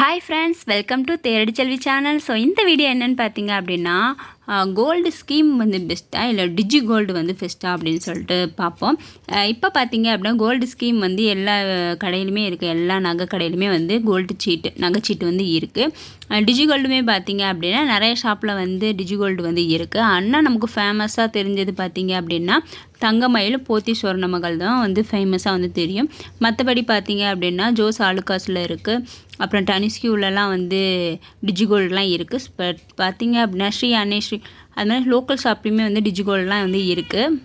Hi friends, welcome to Theradi Selvi channel. So இந்த video என்னென்னு பார்த்தீங்க அப்படின்னா, கோல்டு ஸ்கீம் வந்து பெஸ்ட்டாக இல்லை டிஜி கோல்டு வந்து பெஸ்ட்டாக அப்படின்னு சொல்லிட்டு பார்ப்போம். இப்போ பார்த்தீங்க அப்படின்னா கோல்டு ஸ்கீம் வந்து எல்லா கடையிலுமே இருக்குது. எல்லா நகை கடையிலுமே வந்து கோல்டு சீட்டு நகைச்சீட்டு வந்து இருக்குது. டிஜி கோல்டுமே பார்த்தீங்க அப்படின்னா நிறைய ஷாப்பில் வந்து டிஜி கோல்டு வந்து இருக்குது. ஆனால் நமக்கு ஃபேமஸாக தெரிஞ்சது பார்த்தீங்க அப்படின்னா தங்கமயில் போத்தி சொர்ணமகள் தான் வந்து ஃபேமஸாக வந்து தெரியும். மற்றபடி பார்த்தீங்க அப்படின்னா ஜோஸ் ஆலுக்காஸில் இருக்குது. அப்புறம் டனிஸ்கியூலலாம் வந்து டிஜி கோல்டுலாம் இருக்குது. பட் பார்த்தீங்க அப்படின்னா ஸ்ரீ அன்னை அது மாதிரி லோக்கல் ஷாப்லேயுமே வந்து டிஜி கோல்டுலாம் வந்து இருக்குது.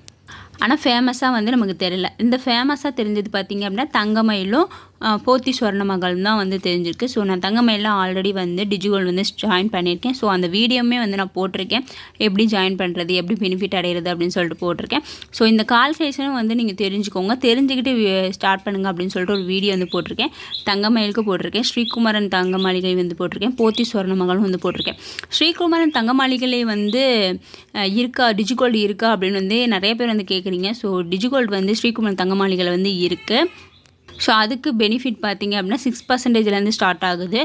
ஆனால் ஃபேமஸாக வந்து நமக்கு தெரியல. இந்த ஃபேமஸாக தெரிஞ்சது பார்த்திங்க அப்படின்னா தங்கமயிலும் போத்தி சொர்ணமகள் தான் வந்து தெரிஞ்சிருக்கு. ஸோ நான் தங்கமயிலாம் ஆல்ரெடி வந்து டிஜிகோல்டு வந்து ஜாயின் பண்ணியிருக்கேன். ஸோ அந்த வீடியோவுமே வந்து நான் போட்டிருக்கேன், எப்படி ஜாயின் பண்ணுறது, எப்படி பெனிஃபிட் அடைகிறது அப்படின்னு சொல்லிட்டு போட்டிருக்கேன். ஸோ இந்த கால்குலேஷனும் வந்து நீங்கள் தெரிஞ்சுக்கோங்க, தெரிஞ்சுக்கிட்டு ஸ்டார்ட் பண்ணுங்கள் அப்படின்னு சொல்லிட்டு ஒரு வீடியோ வந்து போட்டிருக்கேன். தங்கமயிலுக்கு போட்டிருக்கேன், ஸ்ரீகுமரன் தங்க மாளிகை வந்து போட்டிருக்கேன், போத்தி சொர்ணமகளும் வந்து போட்டிருக்கேன். ஸ்ரீகுமரன் தங்க மாளிகையிலே வந்து இருக்கா டிஜிகோல்டு இருக்கா அப்படின்னு வந்து நிறைய பேர் வந்து கேட்குறீங்க. ஸோ டிஜிகோல்டு வந்து ஸ்ரீகுமரன் தங்க மாளிகையில் வந்து இருக்குது. ஸோ அதுக்கு பெனிஃபிட் பார்த்திங்க அப்படின்னா 6% ஸ்டார்ட் ஆகுது.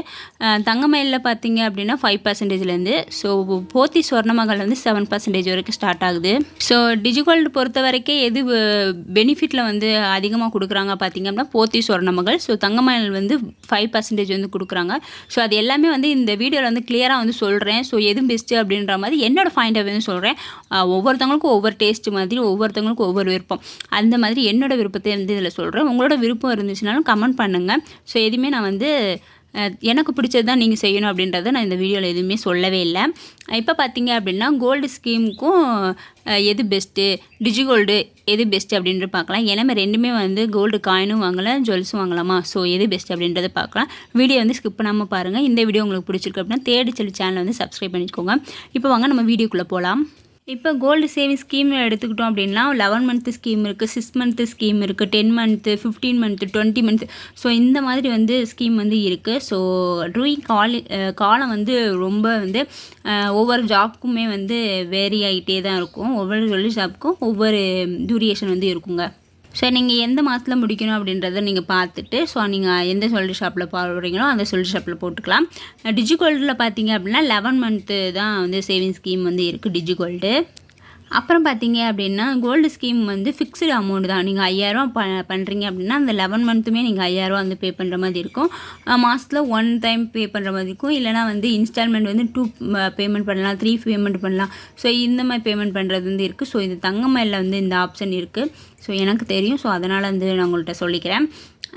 தங்கமயிலில் பார்த்திங்க அப்படின்னா 5%. ஸோ போத்தி சொர்ணமகள் வந்து 7% வரைக்கும் ஸ்டார்ட் ஆகுது. ஸோ டிஜிகோல்டு பொறுத்த வரைக்கும் எது பெனிஃபிட்டில் வந்து அதிகமாக கொடுக்குறாங்க பார்த்திங்க அப்படின்னா போத்தி சொர்ணமகள். ஸோ தங்கமயில் வந்து 5% வந்து கொடுக்குறாங்க. ஸோ அது எல்லாமே வந்து இந்த வீடியோவில் வந்து கிளியராக வந்து சொல்கிறேன். ஸோ எது பெஸ்ட்டு அப்படின்ற மாதிரி என்னோடய பாயிண்ட் ஆஃப் வியூ சொல்கிறேன். ஒவ்வொருத்தவங்களுக்கும் ஒவ்வொரு டேஸ்ட்டு மாதிரி, ஒவ்வொருத்தவங்களுக்கும் ஒவ்வொரு விருப்பம், அந்த மாதிரி என்னோடய விருப்பத்தை வந்து இதில் சொல்கிறேன். உங்களோட விருப்பம் இருந்துச்சுனாலும் கமெண்ட் பண்ணுங்கள். ஸோ எதுவுமே நான் வந்து எனக்கு பிடிச்சது தான் நீங்கள் செய்யணும் அப்படின்றத நான் இந்த வீடியோவில் எதுவுமே சொல்லவே இல்லை. இப்போ பார்த்தீங்க அப்படின்னா கோல்டு ஸ்கீமுக்கும் எது பெஸ்ட்டு, டிஜி கோல்டு எது பெஸ்ட்டு அப்படின்ட்டு பார்க்கலாம். ஏன்னா ரெண்டுமே வந்து கோல்டு காயினும் வாங்கலாம், ஜுவல்ஸும் வாங்கலாமா. ஸோ எது பெஸ்ட் அப்படின்றத பார்க்கலாம். வீடியோ வந்து ஸ்கிப் பண்ணாமல் பாருங்கள். இந்த வீடியோ உங்களுக்கு பிடிச்சிருக்கு அப்படின்னா தேடி செல்வி சேனலை வந்து சப்ஸ்கிரைப் பண்ணிக்கோங்க. இப்போ வாங்க நம்ம வீடியோக்குள்ளே போகலாம். இப்போ கோல்டு சேவிங் ஸ்கீம் எடுத்துக்கிட்டோம் அப்படின்னா 11 மந்த்து ஸ்கீம் இருக்குது, 6 மந்த்து ஸ்கீம் இருக்குது, 10 மந்த்து, 15 மந்த்து, 20 மந்த்து. ஸோ இந்த மாதிரி வந்து ஸ்கீம் வந்து இருக்குது. ஸோ டூயிங் காலம் வந்து ரொம்ப வந்து ஒவ்வொரு ஜாப்க்குமே வந்து வேரி ஆகிட்டே தான் இருக்கும். ஒவ்வொரு ஜாப்க்கும் ஒவ்வொரு டூரேஷன் வந்து இருக்குங்க. ஸோ நீங்கள் எந்த மாதத்தில் முடிக்கணும் அப்படின்றத நீங்கள் பார்த்துட்டு, ஸோ நீங்கள் எந்த சொல்யூஷன் ஷாப்பில் போடுறீங்களோ அந்த சொல்யூஷன் ஷாப்பில் போட்டுக்கலாம். டிஜி கோல்டில் பார்த்தீங்க அப்படின்னா 11 மந்த்து தான் வந்து சேவிங் ஸ்கீம் வந்து இருக்குது டிஜி கோல்டு. அப்புறம் பார்த்தீங்க அப்படின்னா கோல்டு ஸ்கீம் வந்து ஃபிக்ஸ்டு அமௌண்ட் தான். நீங்கள் 5000 பண்ணுறீங்க அப்படின்னா அந்த 11 மந்த்துமே நீங்கள் 5000 வந்து பே பண்ணுற மாதிரி இருக்கும். மாதத்தில் 1 டைம் பே பண்ணுற மாதிரி இருக்கும். இல்லைனா வந்து இன்ஸ்டால்மெண்ட் வந்து 2 பேமெண்ட் பண்ணலாம், 3 பேமெண்ட் பண்ணலாம். ஸோ இந்த மாதிரி பேமெண்ட் பண்ணுறது வந்து இருக்குது. ஸோ இது தங்கமயிலில் வந்து இந்த ஆப்ஷன் இருக்குது. ஸோ எனக்கு தெரியும். ஸோ அதனால் வந்து நான் உங்கள்கிட்ட சொல்லிக்கிறேன்.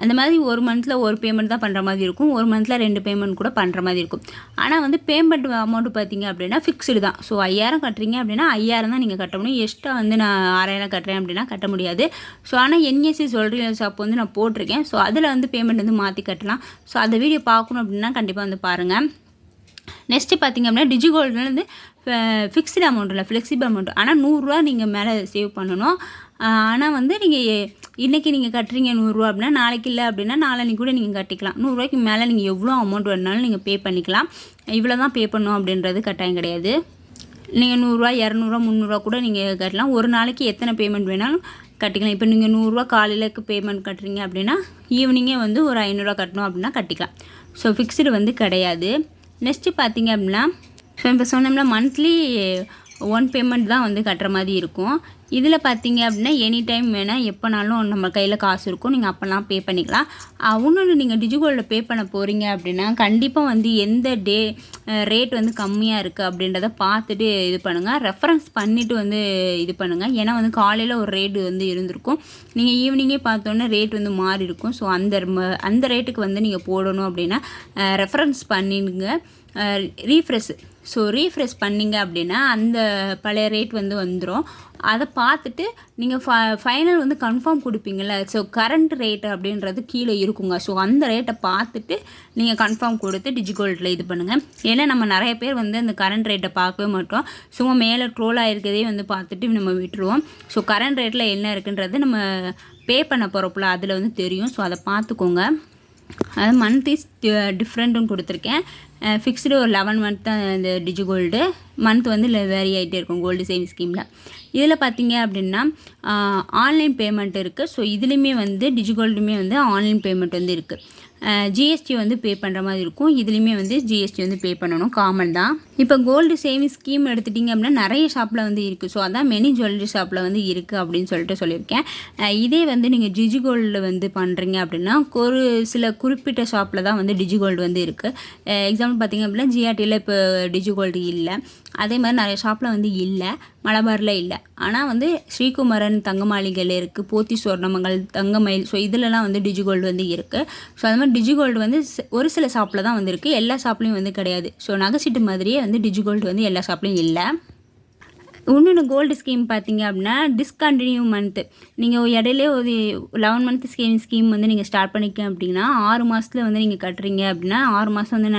அந்த மாதிரி ஒரு மந்தில் ஒரு பேமெண்ட் தான் பண்ணுற மாதிரி இருக்கும், ஒரு மந்தில் 2 பேமெண்ட் கூட பண்ணுற மாதிரி இருக்கும். ஆனால் வந்து பேமெண்ட் அமௌண்ட்டு பார்த்திங்க அப்படின்னா ஃபிக்ஸ்டு தான். ஸோ 5000 கட்டுறீங்க அப்படின்னா 5000 தான் நீங்கள் கட்ட முடியும். எக்ஸ்ட்ரா வந்து நான் 6000 கட்டுறேன் அப்படின்னா கட்ட முடியாது. ஸோ ஆனால் என்எஸ்சி சொல்கிற ஷாப் வந்து நான் போட்டிருக்கேன். ஸோ அதில் வந்து பேமெண்ட் வந்து மாற்றி கட்டலாம். ஸோ அந்த வீடியோ பார்க்கணும் அப்படின்னா கண்டிப்பாக வந்து பாருங்கள். நெக்ஸ்ட்டு பார்த்திங்க அப்படின்னா டிஜி கோல்டில் வந்து ஃபிக்ஸ்டு அமௌண்ட் இல்லை, ஃப்ளெக்சிபிள் அமௌண்ட். ஆனால் 100 ரூபா நீங்கள் மேலே சேவ் பண்ணணும். ஆனால் வந்து நீங்கள் இன்றைக்கி நீங்கள் கட்டுறீங்க 100 ரூபா அப்படின்னா நாளைக்கு இல்லை அப்படின்னா நாளைக்கு கூட நீங்கள் கட்டிக்கலாம். 100 ரூபாய்க்கு மேலே நீங்கள் எவ்வளோ அமௌண்ட் வேணுனாலும் நீங்கள் பே பண்ணிக்கலாம். இவ்வளோ தான் பே பண்ணணும் அப்படின்றது கட்டாயம் கிடையாது. நீங்கள் 100 ரூபா, 200 ரூபா, 300 ரூபா கூட நீங்கள் கட்டலாம். ஒரு நாளைக்கு எத்தனை பேமெண்ட் வேணாலும் கட்டிக்கலாம். இப்போ நீங்கள் 100 ரூபா காலையிலக்கு பேமெண்ட் கட்டுறீங்க அப்படின்னா ஈவினிங்கே வந்து ஒரு 500 ரூபா கட்டணும் அப்படின்னா கட்டிக்கலாம். ஸோ ஃபிக்ஸ்டு வந்து கிடையாது. நெக்ஸ்ட்டு பார்த்தீங்க அப்படின்னா ஸோ இப்போ சொன்னோம்னா மந்த்லி 1 பேமெண்ட் தான் வந்து கட்டுற மாதிரி இருக்கும். இதில் பார்த்தீங்க அப்படின்னா எனி டைம் வேணால் எப்போனாலும் நம்ம கையில் காசு இருக்கும், நீங்கள் அப்போல்லாம் பே பண்ணிக்கலாம். இன்னொன்று நீங்கள் டிஜிகோல்டில் பே பண்ண போகிறீங்க அப்படின்னா கண்டிப்பாக வந்து எந்த ரேட் வந்து கம்மியாக இருக்குது அப்படின்றத பார்த்துட்டு இது பண்ணுங்கள். ரெஃபரன்ஸ் பண்ணிவிட்டு வந்து இது பண்ணுங்கள். ஏன்னா வந்து காலையில் ஒரு ரேட்டு வந்து இருந்திருக்கும், நீங்கள் ஈவினிங்கே பார்த்தோன்னே ரேட் வந்து மாறி இருக்கும். ஸோ அந்த ரேட்டுக்கு வந்து நீங்கள் போடணும் அப்படின்னா ரெஃபரன்ஸ் பண்ணிடுங்க. ரீஃப்ரெஷ் பண்ணிங்க அப்படின்னா அந்த பழைய ரேட் வந்து வந்துடும். அதை பார்த்துட்டு நீங்கள் ஃபைனல் வந்து கன்ஃபார்ம் கொடுப்பீங்கள. ஸோ கரண்ட் ரேட்டு அப்படின்றது கீழே இருக்குங்க. ஸோ அந்த ரேட்டை பார்த்துட்டு நீங்கள் கன்ஃபார்ம் கொடுத்து டிஜிகோல்டில் இது பண்ணுங்கள். ஏன்னா நம்ம நிறைய பேர் வந்து அந்த கரண்ட் ரேட்டை பார்க்கவே மாட்டோம், சும்மா மேலே ட்ரோல் ஆகிருக்கதே வந்து பார்த்துட்டு நம்ம விட்டுருவோம். ஸோ கரண்ட் ரேட்டில் என்ன இருக்குன்றது நம்ம பே பண்ண போகிறப்பல அதில் வந்து தெரியும். ஸோ அதை பார்த்துக்கோங்க. அது மந்த் இஸ் டிஃப்ரெண்ட்டுன்னு கொடுத்துருக்கேன். ஃபிக்ஸ்டு ஒரு 11 மந்த் தான் இந்த டிஜி கோல்டு. மந்த் வந்து வேரி ஆகிட்டே இருக்கும் கோல்டு சேவிங் ஸ்கீமில். இதில் பார்த்தீங்க அப்படின்னா ஆன்லைன் பேமெண்ட் இருக்குது. ஸோ இதுலேயுமே வந்து டிஜி கோல்டுமே வந்து ஆன்லைன் பேமெண்ட் வந்து இருக்குது. ஜிஎஸ்டி வந்து பே பண்ணுற மாதிரி இருக்கும். இதுலேயுமே வந்து ஜிஎஸ்டி வந்து பே பண்ணணும், காமன் தான். இப்போ கோல்டு சேவிங் ஸ்கீம் எடுத்துட்டிங்க அப்படின்னா நிறைய ஷாப்பில் வந்து இருக்குது. ஸோ அதான் மெனி ஜுவல்லரி ஷாப்பில் வந்து இருக்குது அப்படின்னு சொல்லியிருக்கேன். இதே வந்து நீங்கள் டிஜி கோல்டில் வந்து பண்ணுறீங்க அப்படின்னா ஒரு சில குறிப்பிட்ட ஷாப்பில் தான் வந்து டிஜி கோல்டு வந்து இருக்குது. எக்ஸாம்பிள் பார்த்திங்க அப்படின்னா ஜிஆர்டியில் இப்போ டிஜி கோல்டு இல்லை. அதே மாதிரி நிறைய ஷாப்பில் வந்து இல்லை, மலபாரில் இல்லை. ஆனால் வந்து ஸ்ரீகுமரன் தங்க மாளிகையில் இருக்குது, போத்தி சொர்ணமங்கல், தங்கமயில், ஸோ இதிலலாம் வந்து டிஜி கோல்டு வந்து இருக்குது. ஸோ அது மாதிரி டிஜி கோல்டு வந்து ஒரு சில ஷாப்பில் தான் வந்து இருக்குது, எல்லா ஷாப்லேயும் வந்து கிடையாது. ஸோ நகைச்சீட்டு மாதிரியே வந்து டிஜி கோல்டு வந்து எல்லா ஷாப்லேயும் இல்லை. இன்னொன்று கோல்டு ஸ்கீம் பார்த்தீங்க அப்படின்னா டிஸ்கண்டினியூ மந்த்து நீங்கள் இடையிலே ஒரு 11 மந்த் ஸ்கீம் வந்து நீங்கள் ஸ்டார்ட் பண்ணிக்க அப்படின்னா 6 மாதத்தில் வந்து நீங்கள் கட்டுறீங்க அப்படின்னா 6 மாதம் வந்து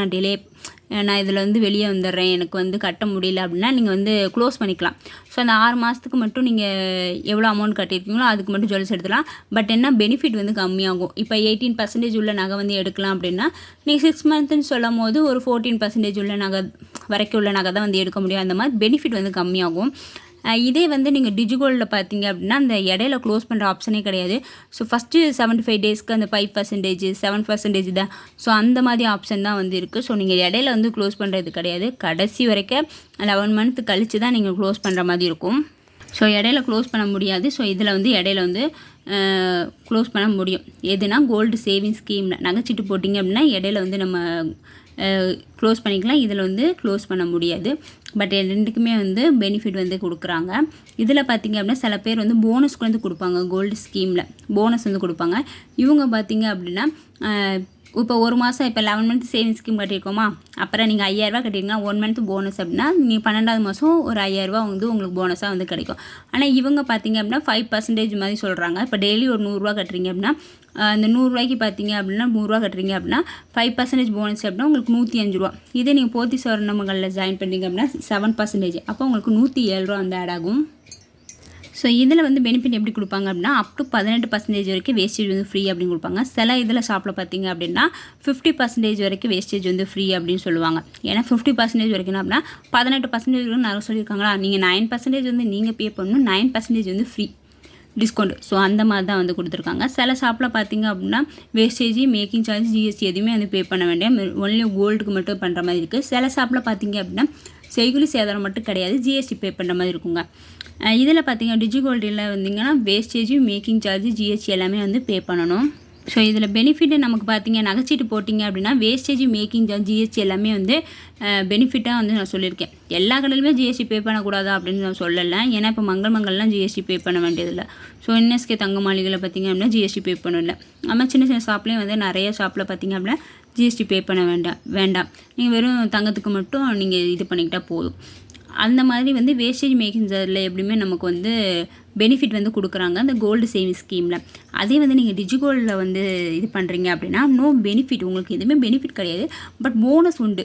நான் இதில் வந்து வெளியே வந்துடுறேன், எனக்கு வந்து கட்ட முடியல அப்படின்னா நீங்கள் வந்து க்ளோஸ் பண்ணிக்கலாம். ஸோ அந்த 6 மாதத்துக்கு மட்டும் நீங்கள் எவ்வளோ அமௌண்ட் கட்டியிருக்கீங்களோ அதுக்கு மட்டும் ஜுவல்ஸ் எடுத்துக்கலாம். பட் என்ன பெனிஃபிட் வந்து கம்மியாகும். இப்போ 18% உள்ள நகை வந்து எடுக்கலாம் அப்படின்னா நீங்கள் 6 மந்த்துன்னு சொல்லும் போது ஒரு 14% உள்ள நகை வரைக்கும் உள்ள நகை தான் வந்து எடுக்க முடியும். அந்த மாதிரி பெனிஃபிட் வந்து கம்மியாகும். இதே வந்து நீங்கள் டிஜி கோல்டில் பார்த்தீங்க அப்படின்னா அந்த இடையில க்ளோஸ் பண்ணுற ஆப்ஷனே கிடையாது. ஸோ ஃபஸ்ட்டு 75 டேஸ்க்கு அந்த 5%, 7% தான். ஸோ அந்த மாதிரி ஆப்ஷன் தான் வந்து இருக்குது. ஸோ நீங்கள் இடையில வந்து க்ளோஸ் பண்ணுறது கிடையாது. கடைசி வரைக்கும் 11 மந்த் கழித்து தான் நீங்கள் க்ளோஸ் பண்ணுற மாதிரி இருக்கும். ஸோ இடையில க்ளோஸ் பண்ண முடியாது. ஸோ இதில் வந்து இடையில வந்து க்ளோஸ் பண்ண முடியும். எதுனா கோல்டு சேவிங் ஸ்கீமில் நகைச்சீட்டு போட்டிங்க அப்படின்னா இடையில வந்து நம்ம க்ளோஸ் பண்ணிக்கலாம். இதில் வந்து க்ளோஸ் பண்ண முடியாது. பட் ரெண்டுக்குமே வந்து பெனிஃபிட் வந்து கொடுக்குறாங்க. இதில் பார்த்திங்க அப்படின்னா சில பேர் வந்து போனஸ்க்கு வந்து கொடுப்பாங்க. கோல்டு ஸ்கீமில் போனஸ் வந்து கொடுப்பாங்க. இவங்க பார்த்திங்க அப்படின்னா இப்போ ஒரு மாதம் இப்போ 11 மந்த் சேவிங் ஸ்கீம் கட்டியிருக்கோமா, அப்புறம் நீங்கள் 5000 கட்டியிருக்கீங்கன்னா 1 மந்த் போனஸ் அப்படின்னா நீங்கள் 12வது மாதம் ஒரு 5000 வந்து உங்களுக்கு போனஸாக வந்து கிடைக்கும். ஆனால் இவங்க பார்த்திங்க அப்படின்னா 5% மாதிரி சொல்கிறாங்க. இப்போ டெய்லி ஒரு 100 கட்டுறீங்க அப்படின்னா அந்த 100 பார்த்தீங்க அப்படின்னா 100 கட்டுறீங்க அப்படின்னா 5% போனஸ் அப்படின்னா உங்களுக்கு 105 இதே நீங்கள் போத்தி சொர்ணமங்களில் ஜாயின் பண்ணிங்க அப்படின்னா 7%, அப்போ உங்களுக்கு 107 வந்து ஆட் ஆகும். ஸோ இதில் வந்து பெனிஃபிட் எப்படி கொடுப்பாங்க அப்படின்னா அப் டு 18% வரைக்கும் வேஸ்டேஜ் வந்து ஃப்ரீ அப்படின்னு கொடுப்பாங்க. சில இதில் ஷாப்பில் பார்த்தீங்க அப்படின்னா 50% வரைக்கும் வேஸ்டேஜ் வந்து ஃப்ரீ அப்படின்னு சொல்லுவாங்க. ஏன்னா 50% வரைக்கும் அப்படின்னா 18% வரைக்கும் நிறைய சொல்லியிருக்காங்களா, நீங்கள் 9% வந்து நீங்கள் பே பண்ணணும், 9% வந்து ஃப்ரீ டிஸ்கவுண்ட். ஸோ அந்த மாதிரி தான் வந்து கொடுத்துருக்காங்க. சில ஷாப்பில் பார்த்தீங்க அப்படின்னா வேஸ்டேஜ், மேக்கிங் சார்ஜ், ஜிஎஸ்டி எதுவுமே வந்து பே பண்ண வேண்டிய ஒன்லி கோல்டுக்கு மட்டும் பண்ணுற மாதிரி இருக்குது. சில ஷாப்பில் பார்த்தீங்க அப்படின்னா செய்குலி சேதாரம் மட்டும் கிடையாது, ஜிஎஸ்டி பே பண்ணுற மாதிரி இருக்குங்க. இதில் பார்த்தீங்கன்னா டிஜி கோல்டில் வந்தீங்கன்னா வேஸ்டேஜ், மேக்கிங் சார்ஜ், ஜிஎஸ்டி எல்லாமே வந்து பே பண்ணணும். ஸோ இதில் பெனிஃபிட்டு நமக்கு பார்த்தீங்க நகைச்சீட்டு போட்டிங்க அப்படின்னா வேஸ்டேஜ், மேக்கிங் சார்ஜ், ஜிஎஸ்டி எல்லாமே வந்து பெனிஃபிட்டாக வந்து நான் சொல்லியிருக்கேன். எல்லா கடையிலுமே ஜிஎஸ்டி பே பண்ணக்கூடாதா அப்படின்னு நான் சொல்லலை. ஏன்னா இப்போ மங்கள்லாம் ஜிஎஸ்டி பே பண்ண வேண்டியதில்லை. ஸோ என்எஸ்கே தங்க மாளிகையில் பார்த்தீங்க அப்படின்னா ஜிஎஸ்டி பே பண்ணல. நம்ம சின்ன சின்ன ஷாப்லேயும் வந்து நிறைய ஷாப்பில் பார்த்தீங்க அப்படின்னா ஜிஎஸ்டி பே பண்ண வேண்டாம். நீங்கள் வெறும் தங்கத்துக்கு மட்டும் நீங்கள் இது பண்ணிக்கிட்டால் போதும். அந்த மாதிரி வந்து வேஸ்டேஜ், மேக்கிங் சார்ஜில் எப்படியுமே நமக்கு வந்து பெனிஃபிட் வந்து கொடுக்குறாங்க அந்த கோல்டு சேவிங் ஸ்கீமில். அதே வந்து நீங்கள் டிஜி கோல்டில் வந்து இது பண்ணுறீங்க அப்படின்னா நோ பெனிஃபிட், உங்களுக்கு எதுவுமே பெனிஃபிட் கிடையாது. பட் போனஸ் உண்டு.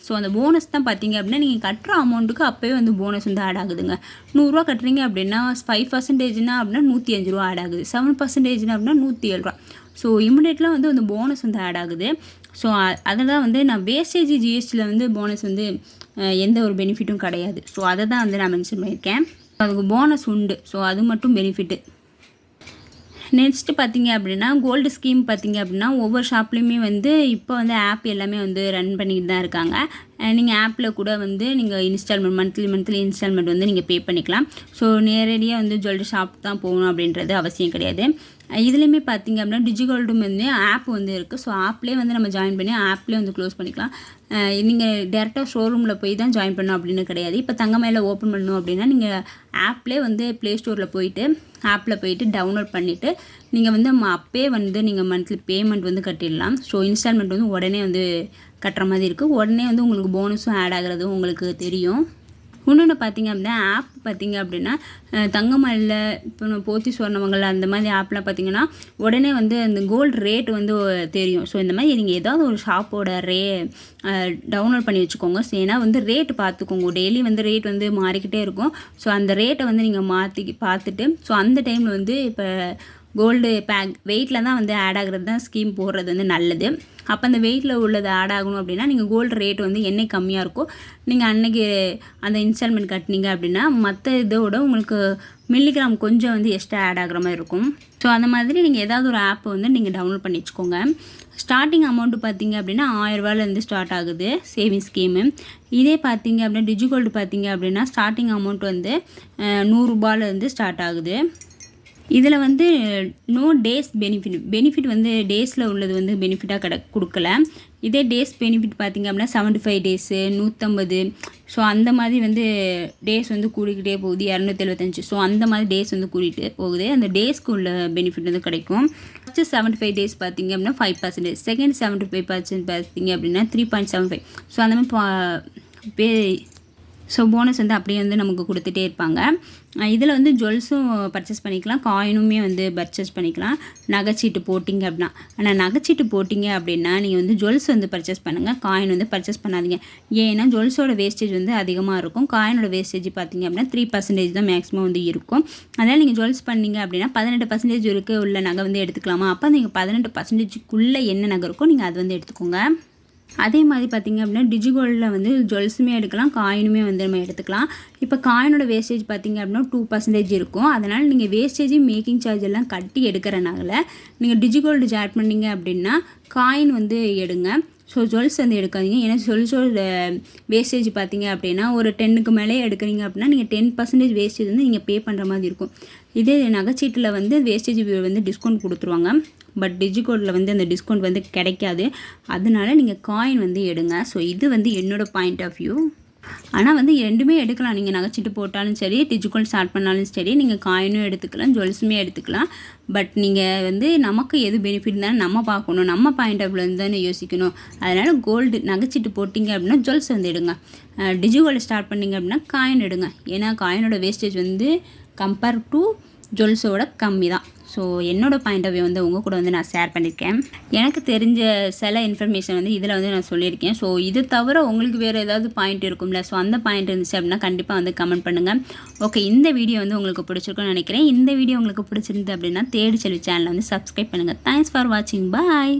ஸோ அந்த போனஸ் தான் பார்த்தீங்க அப்படின்னா நீங்கள் கட்டுற அமௌண்ட்டுக்கு அப்போவே வந்து போனஸ் வந்து ஆட் ஆகுதுங்க. 100 கட்டுறீங்க அப்படின்னா 5%னா அப்படின்னா 105 ஆட் ஆகுது, 7%னா அப்படின்னா 107. ஸோ இமிடியேட்லாம் வந்து அந்த போனஸ் வந்து ஆட் ஆகுது. ஸோ அதில் வந்து நான் வேஸ்டேஜ், ஜிஎஸ்டியில் வந்து போனஸ் வந்து எந்த ஒரு பெனிஃபிட்டும் கிடையாது. ஸோ அதை தான் வந்து நான் மென்ஷன் பண்ணியிருக்கேன். அதுக்கு போனஸ் உண்டு. ஸோ அது மட்டும் பெனிஃபிட்டு. நெக்ஸ்ட்டு பார்த்தீங்க அப்படின்னா கோல்டு ஸ்கீம் பார்த்தீங்க அப்படின்னா ஒவ்வொரு ஷாப்லேயுமே வந்து இப்போ வந்து ஆப் எல்லாமே வந்து ரன் பண்ணிக்கிட்டு தான் இருக்காங்க. நீங்கள் ஆப்பில் கூட வந்து நீங்கள் இன்ஸ்டால்மெண்ட் மந்த்லி இன்ஸ்டால்மெண்ட் வந்து நீங்கள் பே பண்ணிக்கலாம். ஸோ நேரடியாக வந்து ஜுவல்லரி ஷாப் தான் போகணும் அப்படின்றது அவசியம் கிடையாது. இதுலேயுமே பார்த்தீங்க அப்படின்னா டிஜி கோல்டும் வந்து ஆப் வந்து இருக்குது. ஸோ ஆப்லேயே வந்து நம்ம ஜாயின் பண்ணி ஆப்லேயே வந்து க்ளோஸ் பண்ணிக்கலாம். நீங்கள் டேரெக்டாக ஷோரூமில் போய் தான் ஜாயின் பண்ணணும் அப்படின்னு கிடையாது. இப்போ தங்கமயில ஓப்பன் பண்ணணும் அப்படின்னா நீங்கள் ஆப்லேயே வந்து ப்ளே ஸ்டோரில் போயிட்டு ஆப்பில் போயிட்டு டவுன்லோட் பண்ணிவிட்டு நீங்கள் வந்து அப்பே வந்து நீங்கள் மந்த்லி பேமெண்ட் வந்து கட்டிடலாம். ஸோ இன்ஸ்டால்மெண்ட் வந்து உடனே வந்து கட்டுற மாதிரி இருக்குது. உடனே வந்து உங்களுக்கு போனஸும் ஆட் ஆகிறதும் உங்களுக்கு தெரியும். இன்னொன்று பார்த்தீங்க அப்படின்னா ஆப் பார்த்தீங்க அப்படின்னா தங்கமயில இப்போ போத்தி சொர்ணமங்கல் அந்த மாதிரி ஆப்லாம் பார்த்தீங்கன்னா உடனே வந்து அந்த கோல்டு ரேட் வந்து தெரியும். ஸோ இந்த மாதிரி நீங்கள் ஏதாவது ஒரு ஷாப்போட டவுன்லோட் பண்ணி வச்சுக்கோங்க. ஏன்னா வந்து ரேட்டு பார்த்துக்கோங்க, டெய்லி வந்து ரேட் வந்து மாறிக்கிட்டே இருக்கும். ஸோ அந்த ரேட்டை வந்து நீங்கள் பார்த்துட்டு ஸோ அந்த டைமில் வந்து இப்போ கோல்டு வெயிட்டில் தான் வந்து ஆட் ஆகிறது தான் ஸ்கீம் போடுறது வந்து நல்லது. அப்போ அந்த வெயிட்டில் உள்ளது ஆட் ஆகணும் அப்படின்னா நீங்கள் கோல்டு ரேட் வந்து என்னைக்கு கம்மியாக இருக்கோ நீங்கள் அன்றைக்கி அந்த இன்ஸ்டால்மெண்ட் கட்டினீங்க அப்படின்னா மற்ற இதோட உங்களுக்கு மில்லிகிராம் கொஞ்சம் வந்து எக்ஸ்ட்ரா ஆட் ஆகிற மாதிரி இருக்கும். ஸோ அந்த மாதிரி நீங்கள் ஏதாவது ஒரு ஆப் வந்து நீங்கள் டவுன்லோட் பண்ணி வச்சுக்கோங்க. ஸ்டார்டிங் அமௌண்ட்டு பார்த்தீங்க அப்படின்னா 1000 ரூபாயிலேருந்து ஸ்டார்ட் ஆகுது சேவிங் ஸ்கீமு. இதே பார்த்தீங்க அப்படின்னா டிஜிகோல்டு பார்த்தீங்க அப்படின்னா ஸ்டார்டிங் அமௌண்ட் வந்து 100 ரூபாயிலேருந்து ஸ்டார்ட் ஆகுது. இதில் வந்து நோ டேஸ் பெனிஃபிட் வந்து டேஸில் உள்ளது வந்து பெனிஃபிட்டாக கொடுக்கல. இதே டேஸ் பெனிஃபிட் பார்த்திங்க அப்படின்னா 75 டேஸு 150. ஸோ அந்த மாதிரி வந்து டேஸ் வந்து கூடிக்கிட்டே போகுது 275. ஸோ அந்த மாதிரி டேஸ் வந்து கூட்டிகிட்டு போகுது. அந்த டேஸ்க்கு உள்ள பெனிஃபிட் வந்து கிடைக்கும். ஃபஸ்ட்டு 75 டேஸ் பார்த்திங்க அப்படின்னா 5%, செகண்ட் 75% பார்த்திங்க அப்படின்னா 3.75. ஸோ அந்த மாதிரி ஸோ போனஸ் வந்து அப்படியே வந்து நமக்கு கொடுத்துட்டே இருப்பாங்க. இதில் வந்து ஜுவல்ஸும் பர்ச்சேஸ் பண்ணிக்கலாம், காயினுமே வந்து பர்ச்சேஸ் பண்ணிக்கலாம் நகைச்சீட்டு போட்டிங்க அப்படின்னா. ஆனால் நகைச்சீட்டு போட்டிங்க அப்படின்னா நீங்கள் வந்து ஜுவல்ஸ் வந்து பர்ச்சேஸ் பண்ணுங்கள், காயின் வந்து பர்ச்சேஸ் பண்ணாதீங்க. ஏன்னா ஜுவல்ஸோட வேஸ்டேஜ் வந்து அதிகமாக இருக்கும், காயினோட வேஸ்டேஜ் பார்த்திங்க அப்படின்னா 3% தான் மேக்ஸிமம் வந்து இருக்கும். அதனால் நீங்கள் ஜுவல்ஸ் பண்ணிங்க அப்படின்னா 18% இருக்க உள்ள நகை வந்து எடுத்துக்கலாமா? அப்போ நீங்கள் 18%க்குள்ளே என்ன நகை இருக்கோ நீங்கள் அது வந்து எடுத்துக்கோங்க. அதே மாதிரி பார்த்திங்க அப்படின்னா டிஜிகோல்டில் வந்து ஜுவல்ஸுமே எடுக்கலாம், காயினுமே வந்து நம்ம எடுத்துக்கலாம். இப்போ காயினோட வேஸ்டேஜ் பார்த்திங்க அப்படின்னா 2% இருக்கும். அதனால் நீங்கள் வேஸ்டேஜ் மேக்கிங் சார்ஜ் எல்லாம் கட்டி எடுக்கிறனால நீங்கள் டிஜிகோல்டு ஆட் பண்ணிங்க அப்படின்னா காயின் வந்து எடுங்க. ஸோ ஜுவல்ஸ் வந்து எடுக்காதீங்க. ஏன்னா ஜுவல்ஸோட வேஸ்டேஜ் பார்த்திங்க அப்படின்னா ஒரு 10க்கு மேலே எடுக்கிறீங்க அப்படின்னா நீங்கள் 10% வேஸ்டேஜ் வந்து நீங்கள் பே பண்ணுற மாதிரி இருக்கும். இதே நகைச்சீட்டில் வந்து வேஸ்டேஜ் வந்து டிஸ்கவுண்ட் கொடுத்துருவாங்க. பட் டிஜிகோல்டில் வந்து அந்த டிஸ்கவுண்ட் வந்து கிடைக்காது. அதனால நீங்கள் காயின் வந்து எடுங்க. ஸோ இது வந்து என்னோடய பாயிண்ட் ஆஃப் வியூ. ஆனால் வந்து ரெண்டுமே எடுக்கலாம். நீங்கள் நகைச்சீட்டு போட்டாலும் சரி, டிஜிகோல்ட் ஸ்டார்ட் பண்ணாலும் சரி, நீங்கள் காயினும் எடுத்துக்கலாம், ஜுவல்ஸுமே எடுத்துக்கலாம். பட் நீங்கள் வந்து நமக்கு எது பெனிஃபிட் தானே நம்ம பார்க்கணும், நம்ம பாயிண்ட் ஆஃப் வியூ தானே யோசிக்கணும். அதனால் கோல்டு நகைச்சீட்டு போட்டிங்க அப்படின்னா ஜுவல்ஸ் வந்து எடுங்க, டிஜிகோல்டு ஸ்டார்ட் பண்ணிங்க அப்படின்னா காயின் எடுங்க. ஏன்னா காயினோட வேஸ்டேஜ் வந்து கம்பேர் டு ஜுவல்ஸோட கம்மி தான். ஸோ என்னோடய பாயிண்ட் ஆஃப் வியூ வந்து உங்கள் கூட வந்து நான் ஷேர் பண்ணியிருக்கேன். எனக்கு தெரிஞ்ச சில இன்ஃபர்மேஷன் வந்து இதில் வந்து நான் சொல்லியிருக்கேன். ஸோ இது தவிர உங்களுக்கு வேறு ஏதாவது பாயிண்ட் இருக்கும்ல, ஸோ அந்த பாயிண்ட் இருந்துச்சு அப்படின்னா கண்டிப்பாக வந்து கமெண்ட் பண்ணுங்கள். ஓகே, இந்த வீடியோ வந்து உங்களுக்கு பிடிச்சிருக்குன்னு நினைக்கிறேன். இந்த வீடியோ உங்களுக்கு பிடிச்சிருந்து அப்படின்னா தேடி செல்வி சேனலை வந்து சப்ஸ்கிரைப் பண்ணுங்கள். தேங்க்ஸ் ஃபார் வாட்சிங். பாய்.